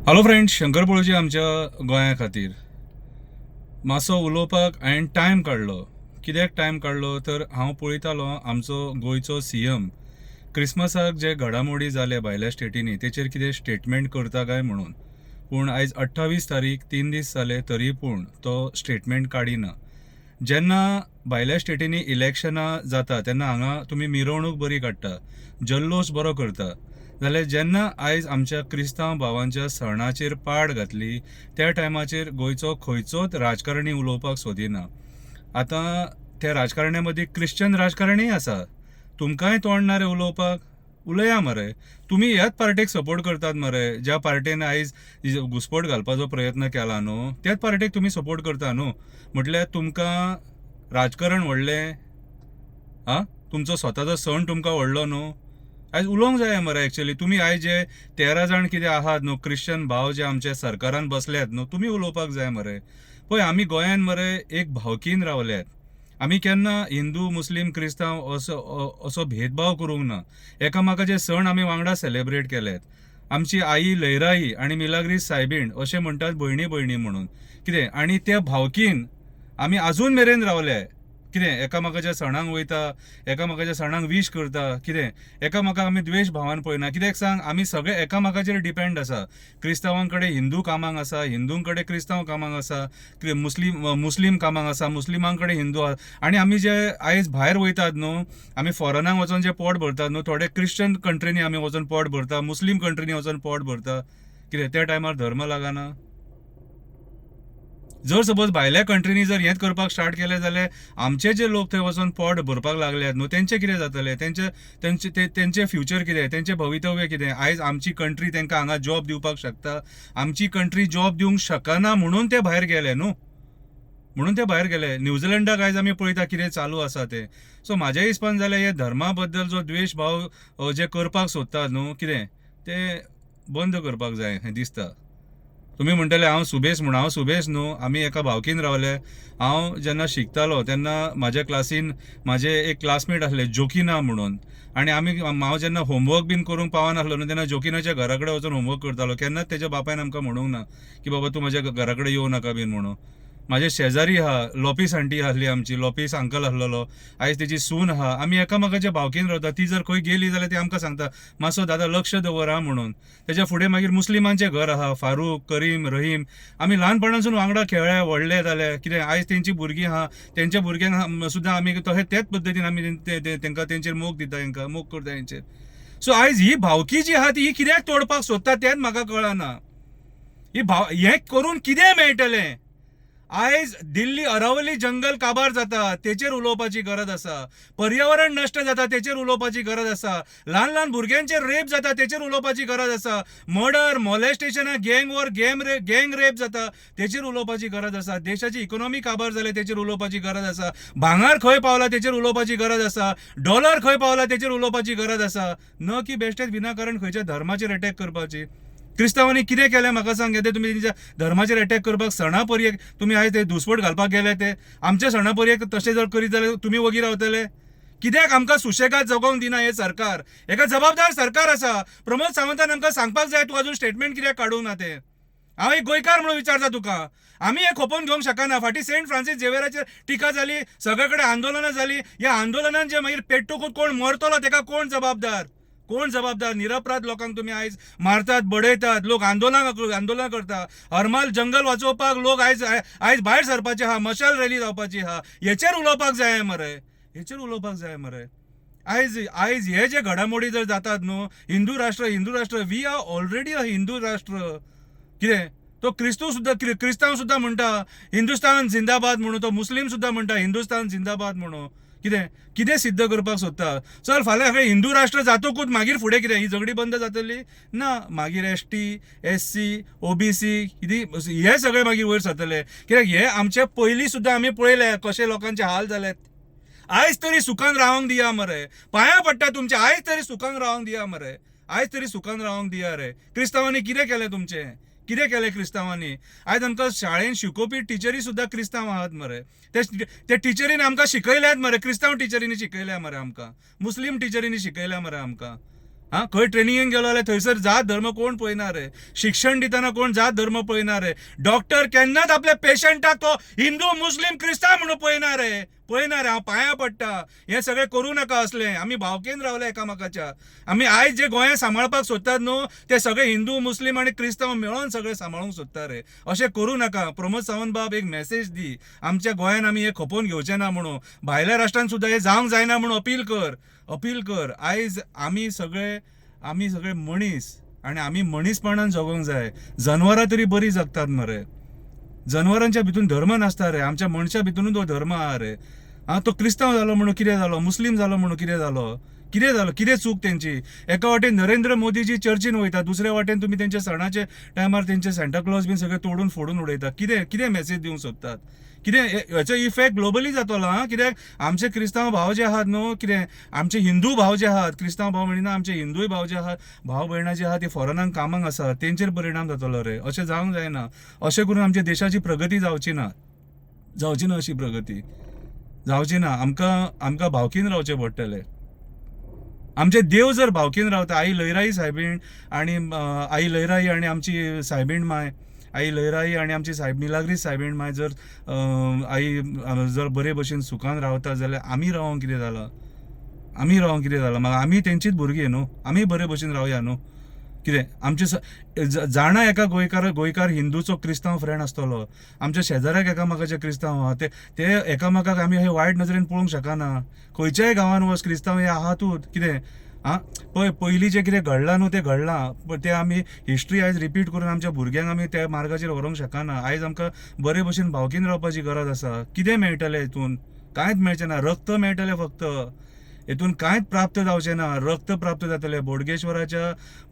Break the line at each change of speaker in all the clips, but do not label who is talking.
Hello friends, Shankar पळोवची आमच्या गोंया खातीर मातसो उलोवपाक हांवें टायम काडलो. कित्याक टायम काडलो तर हांव पळयतालो आमचो गोंयचो सीएम क्रिसमसाक जे घडामोडी जाले भायल्या स्टेटींनी तेचेर कितें स्टेटमेंट करता काय म्हणून. पूण आयज 28 तारीख 3 दीस जाले तरी पूण तो स्टेटमेंट काडिना. जेन्ना भायल्या स्टेटींनी इलेक्शनां जाता तेन्ना हांगा तुमी मिरवणूक बरी काडटा, जल्लोश बरो करता, जाल्यार जेन्ना आयज आमच्या क्रिस्तांव भावांच्या सणाचेर पाड घातली त्या टायमाचेर गोंयचो खंयचोच राजकारणी उलोवपाक सोदिना. आतां त्या राजकारण्या मदीं क्रिश्चन राजकारणीय आसा. तुमकांय तोंड ना रे उलोवपाक? उलया मरे. तुमी ह्याच पार्टेक सपोर्ट करतात मरे, ज्या पार्टेन आयज घुसपट घालपाचो प्रयत्न केला न्हू, त्याच पार्टेक तुमी सपोर्ट करता न्हू. म्हटल्यार तुमकां राजकारण व्हडलें, तुमचो स्वताचो सण तुमकां व्हडलो न्हू. आयज उलोवंक जाय मरे. एक्चुअली तुमी आयज जे 13 जाण कितें आहात न्हू, क्रिश्चन भाव जे आमच्या सरकारान बसल्यात न्हू, तुमी उलोवपाक जाय मरे. पळय, आमी गोंयान मरे एक भावकीन रावल्यात. आमी केन्ना हिंदू मुस्लीम क्रिस्तांव असो भेदभाव करूंक ना. एकामेकाचे सण आमी वांगडा सेलेब्रेट केल्यात. आमची आई लयराई आनी मिलाग्रीस सायबीण अशें म्हणटात भयणी भयणी म्हणून. कितें आनी त्या भावकीन आमी आजून मेरेन रावले. कितें एकामेकाच्या सणांक वयता, एकामेकाच्या सणांक विश करता. कितें एकामेकाक आमी द्वेश भावान पळयना. कित्याक सांग, आमी सगळे एकामेकाचेर डिपेंड आसा. क्रिस्तांवां कडेन हिंदू कामाक आसा, हिंदूं कडेन क्रिस्तांव कामाक आसा, मुस्लीम कामाक आसा, मुस्लिमां कडेन हिंदू आसा. आनी आमी जे आयज भायर वयतात न्हू, आमी फॉरेनाक वचून जे पोट भरतात न्हू, थोडे क्रिश्चन कंट्रीनी आमी वचून पोट भरता, मुस्लीम कंट्रीनी वचून पोट भरता. कितें त्या टायमार धर्म लागना? जर सपोज भायल्या कंट्रीनी जर हेंच करपाक स्टार्ट केलें जाल्यार आमचे जे लोक थंय वचून पोट भरपाक लागल्यात न्हू, तेंचें कितें जातलें? तेंचें फ्युचर कितें? तेंचें भवितव्य कितें? आयज आमची कंट्री तेंकां हांगा जॉब दिवपाक शकता? आमची कंट्री जॉब दिवंक शकना म्हणून ते भायर गेले न्हू. म्हणून ते भायर गेले. न्यूझिलंडाक आयज आमी पळयता कितें चालू आसा तें. सो म्हाज्या हिसपान जाल्यार हे धर्मा बद्दल जो द्वेश भाव जे करपाक सोदतात न्हू, कितें तें बंद करपाक जाय हें दिसता. तुम्ही म्हणटले हांव सुबेस म्हणून. हांव सुबेस न्हू. आमी एका भावकीन रावले. हांव जेन्ना शिकतालो तेन्ना म्हाज्या क्लासीन म्हाजे एक क्लासमेट आसले जोकिना म्हणून. आनी हांव जेन्ना होमवर्क बीन करूंक पावनासलो न्हू, तेन्ना जोकिनाच्या घरा कडेन वचून होमवर्क करतालो. केन्नाच तेज्या बापायन आमकां म्हणूंक ना की बाबा तूं म्हाज्या घरा कडेन येवं नाका बीन म्हणून. म्हाजे शेजारी आहा, लोपीस आंटी आसली आमची, लोपीस अंकल आसलेलो. आयज तेजी सून आहा. आमी एकामेकाच्या भावकीन रावता. ती जर खंय गेली जाल्यार ती आमकां सांगता मातसो दादा लक्ष दवर म्हणून. तेच्या फुडें मागीर मुस्लिमांचें घर आहा, फारूक, करीम, रहीम. आमी ल्हानपणासून वांगडा खेळ्ळे, व्हडले जाले. कितें आयज तेंची भुरगीं आहा, तेंच्या भुरग्यांक सुद्दां आमी तेच पद्दतीन आमी तेंकां तेंचेर मोग दिता, हेंकां मोग करता हेंचेर. सो आयज ही भावकी जी आहा ती कित्याक तोडपाक सोदता तेंच म्हाका कळना. हें करून कितें मेळटलें? आयज दिल्ली अरावली जंगल काबार जाता तेचेर उलोवपाची गरज आसा. पर्यावरण नश्ट जाता तेचेर उलोवपाची गरज आसा. ल्हान ल्हान भुरग्यांचेर रेप जाता तेचेर उलोवपाची गरज आसा. मर्डर, मॉलेस्टेशनां, गँग वॉर, गँग रेप जाता तेचेर उलोवपाची गरज आसा. देशाची इकॉनॉमी काबार जाले तेचेर उलोवपाची गरज आसा. भांगार खंय पावला तेचेर उलोवपाची गरज आसा. डॉलर खंय पावला तेचेर उलोवपाची गरज आसा. न की बेश्टेच विनाकारण खंयच्या धर्माचेर अटॅक करपाची. क्रिस्तांवांनी कितें केलें म्हाका सांग. येते तुमी तेंच्या धर्माचेर अटॅक करपाक सणा पर्येक तुमी आयज ते दुस्पट घालपाक गेले. ते आमच्या सणा पर्येक तशें जर करीत जाल्यार तुमी वगी रावतले? कित्याक आमकां सुशेगाद जगोवंक दिना हें सरकार? एका जबाबदार सरकार आसा. प्रमोद सावंतान आमकां सांगपाक जाय तूं अजून स्टेटमेंट कित्याक काडूंक ना तें. हांव एक गोंयकार म्हणून विचारता तुका. आमी हें खोपोवन घेवंक शकना. फाटीं सेंट फ्रांसीस झेवियराचेर टिका जाली, सगळे कडेन आंदोलनां जाली. ह्या आंदोलनान जे मागीर पेटून कोण मरतलो तेका कोण जबाबदार? कोण जबाबदार? निरपराध लोकांक तुम्ही आयज मारतात, बडयतात. लोक आंदोलनां करता. हरमाल जंगल वाचोवपाक लोक आयज भायर सरपाचे आहा, मशाल रॅली जावपाची आहा. हेचेर उलोवपाक जाय मरे. हेचेर उलोवपाक जाय मरे. आयज हे जे घडामोडी जर जातात न्हू, हिंदू राष्ट्र वी आर ऑलरेडी अ हिंदू राष्ट्र. कितें तो क्रिस्तांव सुद्दां म्हणटा हिंदुस्तान जिंदाबाद म्हणून. तो मुस्लीम सुद्दां म्हणटा हिंदुस्तान जिंदाबाद म्हणून. कितें सिद्ध करपाक सोदता? चल फाल्यां हिंदू राष्ट्र जातकूच मागीर फुडें कितें ही झगडी बंद जातली ना? मागीर ST, SC, OBC हे सगळे मागीर वयर सरतले. कित्याक हे आमचे पयलीं सुद्दां आमी पळयले कशे लोकांचे हाल जाल्यात. आयज तरी सुखान रावंक दिया मरे. पांयां पडटा तुमचे. आयज तरी सुखान रावंक दिया मरे. आयज तरी सुखान रावंक दिया रे. क्रिस्तांवांनी कितें केलें तुमचें? कितें केलें क्रिस्तांवांनी? आयज आमकां शाळेन शिकोवपी टिचरी सुद्दां क्रिस्तांव आहात मरे. ते टिचरीन आमकां शिकयल्यात मरे. क्रिस्तांव टिचरींनी शिकयल्या मरे आमकां. मुस्लीम टिचरींनी शिकयल्या मरे आमकां. खंय ट्रेनिंगेक गेलो जाल्यार थंयसर जात धर्म कोण पळयना रे. शिक्षण दितना कोण जात धर्म पळयना रे. डॉक्टर केन्नाच आपल्या पेशंटाक तो हिंदू मुस्लीम क्रिस्तांव म्हणून पळयना रे. हांव पांया पडटा. हे सगळें करूं नाका असलें. आमी भावकेन रावल्या एकामेकाच्या. आमी आयज जे गोंया सांबाळपाक सोदतात न्हू ते सगळे हिंदू मुस्लीम आनी क्रिस्तांव मेळोन सगळे सांबाळूंक सोदता रे. अशें करूं नाका. प्रमोद सावंत बाब एक मेसेज दी. आमच्या गोंयान आमी हे खपोवन घेवचे ना म्हणून. भायल्या राष्ट्रांत सुद्दां हे जावंक जायना म्हणून अपील कर. आयज आमी सगळे मनीस आनी आमी मनीसपणान जगोंक जाय. जनवरां तरी बरी जगतात मरे. जनवरांच्या भितून धर्म नासता रे. आमच्या मनशा भितून तो धर्म आहा रे. तो क्रिस्तांव जालो म्हणून कितें जालो, मुस्लीम जालो म्हणून कितें जालो, कितें चूक तेंची. एका वाटेन नरेंद्र मोदीजी चर्चीन वयता, दुसऱ्या वाटेन तुमी तेंच्या सणाच्या टायमार तेंचे सांता क्लॉज बीन सगळे तोडून फोडून उडयता. कितें मेसेज दिवंक सोदतात. हेचो इफेक्ट ग्लोबली जातलो. कित्याक आमचे क्रिस्तांव भाव जे आहात न्हू, आमचे हिंदू भाव जे आहात, क्रिस्तांव भाव म्हणिना, आमचे हिंदूय भाव जे आहात, भाव भयणां जे आहात, ते फॉरेनाक कामाक आसात, तेंचेर परिणाम जातलो रे. अशें जावंक जायना. अशें करून आमच्या देशाची प्रगती जावची ना अशी प्रगती जावची ना. आमकां भावकीन रावचें पडटलें. आमचे देव जर भावकीन रावता, आई लयराई सायबीण आनी आई लयराई आनी आमची सायबीण माय, आई लयराई आनी आमची मिलाग्रीस सायबीण माय जर आई जर बरे भशेन सुखान रावता जाल्यार आमी रावोंक कितें जालां. मागीर आमी तेंचीच भुरगीं न्हू. आमी बरे भशेन रावया न्हू. कितें आमचे जाणा एका गोंयकार हिंदूचो क्रिस्तांव फ्रेंड आसतलो. आमच्या शेजाऱ्याक एकामेकाचे क्रिस्तांव आहा, ते एकामेकाक आमी हे वायट नजरेन पळोवंक शकना. खंयच्याय गांवान वच क्रिस्तांव हे आहातूच. कितें पयलीं जें कितें घडलां न्हू तें घडलां, पण ते आमी हिस्ट्री आयज रिपीट करून आमच्या भुरग्यांक आमी त्या मार्गाचेर व्हरूंक शकना. आयज आमकां बरे भशेन भावकीन रावपाची गरज आसा. कितें मेळटलें हितून? कांयच मेळचें ना. रक्त मेळटलें फक्त. हितून कांयच प्राप्त जावचें ना. रक्त प्राप्त जातलें.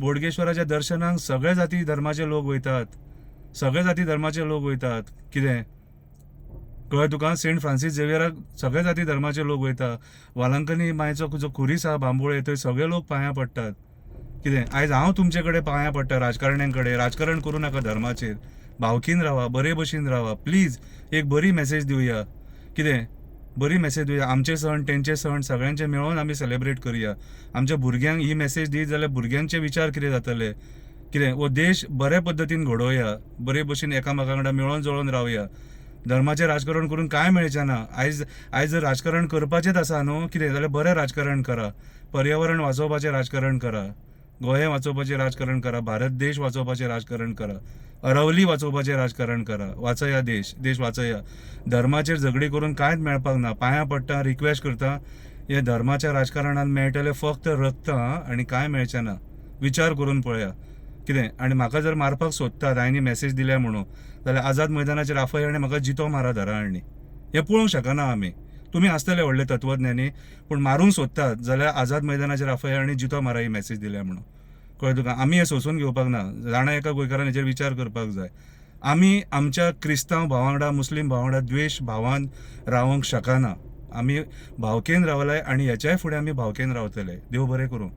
बोडगेश्वराच्या दर्शनाक सगळे जाती धर्माचे लोक वयतात. कितें कळ्ळें तुका? सेंट फ्रांसीस झेवियराक सगळे जाती धर्माचे लोक वयता. वालांकनी मायचो जो खुरीस आहा बांबोळे, थंय सगळे लोक पांया पडटात. कितें आयज हांव तुमचे कडेन पांया पडटा राजकारण्यां कडेन. राजकारण करूं नाका धर्माचेर. भावकीन रावा, बरे भशेन रावा. प्लीज एक बरी मेसेज दिवया. बरी मेसेज दिवया. आमचे सण तेंचे सण सगळ्यांचे मेळोन आमी सेलिब्रेट करया. आमच्या भुरग्यांक ही मेसेज दी जाल्यार भुरग्यांचे विचार कितें जातले. वो देश बऱ्या पद्दतीन घडोवया. बरे भशेन एकामेका वांगडा मेळोन जळोन रावया. धर्माचें राजकारण करून कांय मेळचें ना. आयज जर राजकारण करपाचेंच आसा न्हू कितें जाल्यार बरें राजकारण करा. पर्यावरण वाचोवपाचें राजकारण करा. गोंय वाचोवपाचें राजकारण करा. भारत देश वाचोवपाचें राजकारण करा. अरावली वाचोवपाचें राजकारण करा. वाचया देश वाचया. धर्माचेर झगडी करून कांयच मेळपाक ना. पांया पडटा, रिक्वेस्ट करता. हे धर्माच्या राजकारणान मेळटलें फक्त रक्त आनी कांय मेळचें ना. विचार करून पळया. कितें आनी म्हाका जर मारपाक सोदतात, हांवें मेसेज दिल्या म्हणून, जाल्यार आझाद मैदानाचेर आफय आनी म्हाका जितो मारा धरा आनी. हें पळोवंक शकना आमी. तुमी आसतले व्हडले तत्वज्ञानी, पूण मारूंक सोदतात जाल्यार आझाद मैदानाचेर आफय आनी जितो मारा ही मेसेज दिल्या म्हणून. कळ्ळें तुका? आमी हें सोंसून घेवपाक ना. जाणा एका गोंयकारान हेचेर विचार करपाक जाय. आमी आमच्या क्रिस्तांव भावां वांगडा, मुस्लीम भावां वांगडा द्वेश भावान रावंक शकना. आमी भावकेन रावलाय आनी हेच्याय फुडें आमी भावकेन रावतले. देव बरें करूं.